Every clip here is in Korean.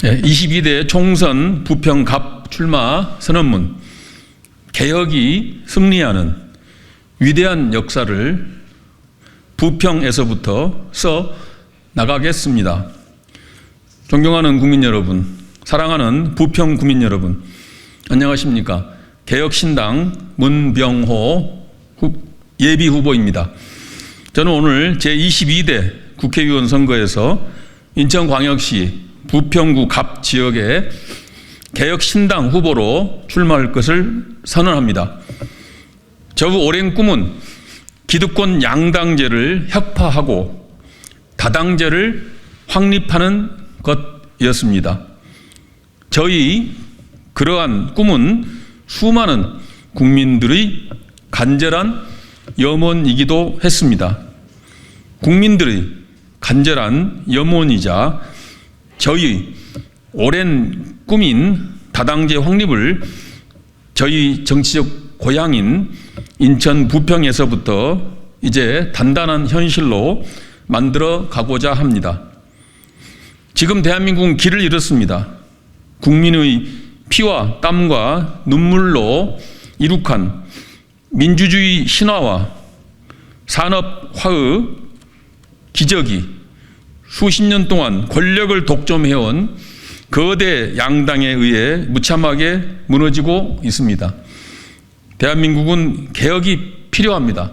22대 총선 부평갑 출마 선언문, 개혁이 승리하는 위대한 역사를 부평에서부터 써 나가겠습니다. 존경하는 국민 여러분, 사랑하는 부평 국민 여러분, 안녕하십니까? 개혁신당 문병호 예비후보입니다. 저는 오늘 제22대 국회의원 선거에서 인천광역시 부평구 갑 지역에 개혁신당 후보로 출마할 것을 선언합니다. 저의 오랜 꿈은 기득권 양당제를 혁파하고 다당제를 확립하는 것이었습니다. 저희 그러한 꿈은 수많은 국민들의 간절한 염원이기도 했습니다. 국민들의 간절한 염원이자 저희 오랜 꿈인 다당제 확립을 저희 정치적 고향인 인천 부평에서부터 이제 단단한 현실로 만들어 가고자 합니다. 지금 대한민국은 길을 잃었습니다. 국민의 피와 땀과 눈물로 이룩한 민주주의 신화와 산업화의 기적이 수십 년 동안 권력을 독점해온 거대 양당에 의해 무참하게 무너지고 있습니다. 대한민국은 개혁이 필요합니다.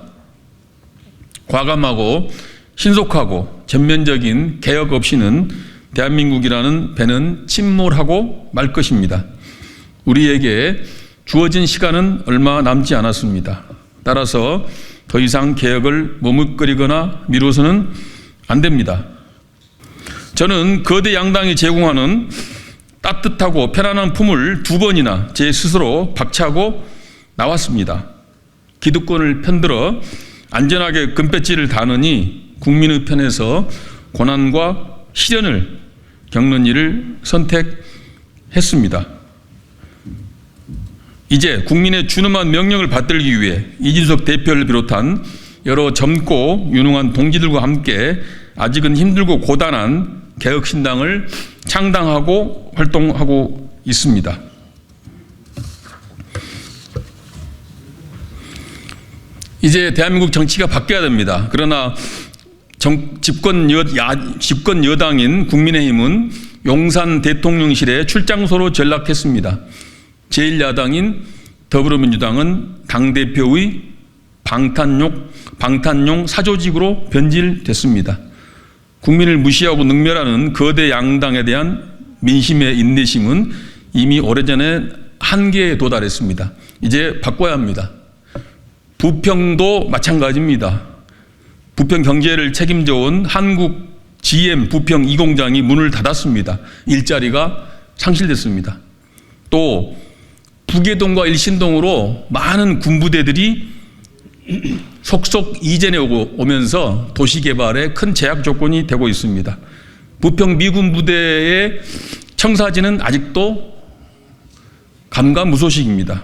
과감하고 신속하고 전면적인 개혁 없이는 대한민국이라는 배는 침몰하고 말 것입니다. 우리에게 주어진 시간은 얼마 남지 않았습니다. 따라서 더 이상 개혁을 머뭇거리거나 미뤄서는 안 됩니다. 저는 거대 양당이 제공하는 따뜻하고 편안한 품을 2번이나 제 스스로 박차고 나왔습니다. 기득권을 편들어 안전하게 금배지를 다느니 국민의 편에서 고난과 시련을 겪는 일을 선택했습니다. 이제 국민의 준엄한 명령을 받들기 위해 이준석 대표를 비롯한 여러 젊고 유능한 동지들과 함께 아직은 힘들고 고단한 개혁신당을 창당하고 활동하고 있습니다. 이제 대한민국 정치가 바뀌어야 됩니다. 그러나 집권 여당인 국민의힘은 용산 대통령실에 출장소로 전락했습니다. 제1야당인 더불어민주당은 당대표의 방탄용 사조직으로 변질됐습니다. 국민을 무시하고 능멸하는 거대 양당에 대한 민심의 인내심은 이미 오래전에 한계에 도달했습니다. 이제 바꿔야 합니다. 부평도 마찬가지입니다. 부평 경제를 책임져온 한국 GM 부평 2공장이 문을 닫았습니다. 일자리가 상실됐습니다. 또 북예동과 일신동으로 많은 군부대들이 속속 이전해 오면서 도시개발에 큰 제약 조건이 되고 있습니다. 부평 미군 부대의 청사진은 아직도 감감무소식입니다.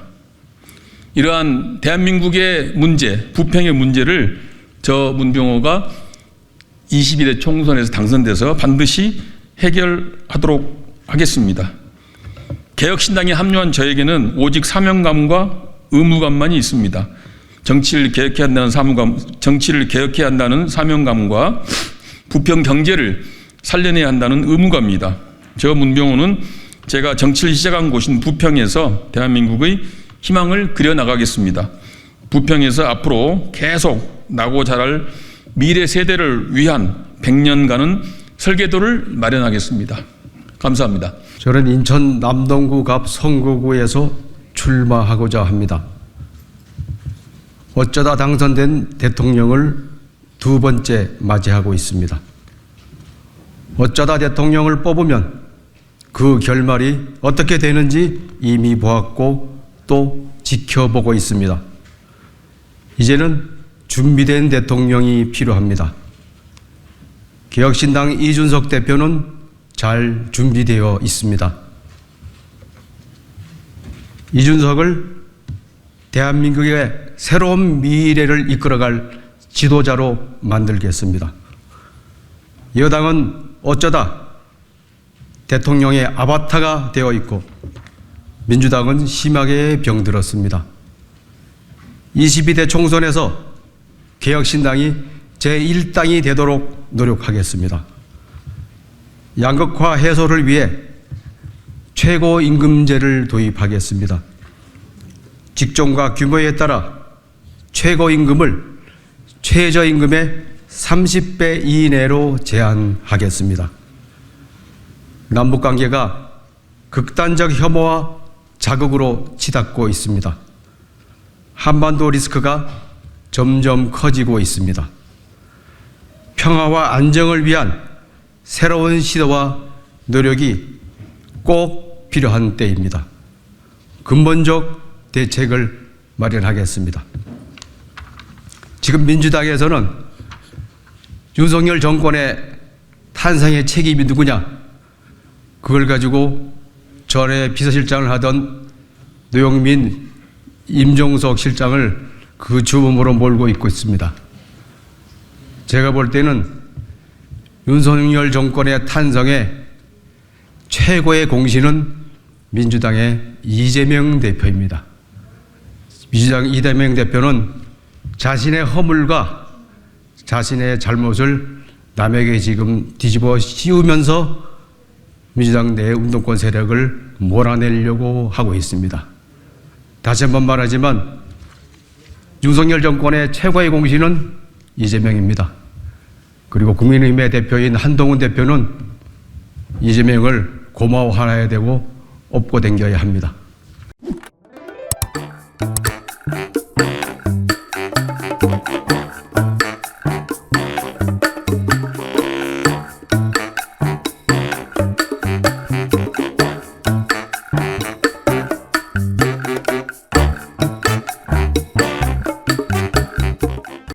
이러한 대한민국의 문제, 부평의 문제를 저 문병호가 22대 총선에서 당선돼서 반드시 해결하도록 하겠습니다. 개혁신당에 합류한 저에게는 오직 사명감과 의무감만이 있습니다. 정치를 개혁해야 한다는 사명감과 부평 경제를 살려내야 한다는 의무감입니다. 저 문병호는 제가 정치를 시작한 곳인 부평에서 대한민국의 희망을 그려나가겠습니다. 부평에서 앞으로 계속 나고 자랄 미래 세대를 위한 100년간의 설계도를 마련하겠습니다. 감사합니다. 저는 인천 남동구 갑 성구구에서 출마하고자 합니다. 어쩌다 당선된 대통령을 2번째 맞이하고 있습니다. 어쩌다 대통령을 뽑으면 그 결말이 어떻게 되는지 이미 보았고 또 지켜보고 있습니다. 이제는 준비된 대통령이 필요합니다. 개혁신당 이준석 대표는 잘 준비되어 있습니다. 이준석을 대한민국의 새로운 미래를 이끌어갈 지도자로 만들겠습니다. 여당은 어쩌다 대통령의 아바타가 되어 있고 민주당은 심하게 병들었습니다. 22대 총선에서 개혁신당이 제1당이 되도록 노력하겠습니다. 양극화 해소를 위해 최고임금제를 도입하겠습니다. 직종과 규모에 따라 최고임금을 최저임금의 30배 이내로 제한하겠습니다. 남북관계가 극단적 혐오와 자극으로 치닫고 있습니다. 한반도 리스크가 점점 커지고 있습니다. 평화와 안정을 위한 새로운 시도와 노력이 꼭 필요한 때입니다. 근본적 대책을 마련하겠습니다. 지금 민주당에서는 윤석열 정권의 탄생의 책임이 누구냐? 그걸 가지고 전에 비서실장을 하던 노영민, 임종석 실장을 그 주범으로 몰고 있고 있습니다. 제가 볼 때는 윤석열 정권의 탄생에 최고의 공신은 민주당의 이재명 대표입니다. 민주당 이재명 대표는 자신의 허물과 자신의 잘못을 남에게 지금 뒤집어 씌우면서 민주당 내 운동권 세력을 몰아내려고 하고 있습니다. 다시 한번 말하지만 윤석열 정권의 최고의 공신은 이재명입니다. 그리고 국민의힘의 대표인 한동훈 대표는 이재명을 고마워해야 되고 업고 당겨야 합니다.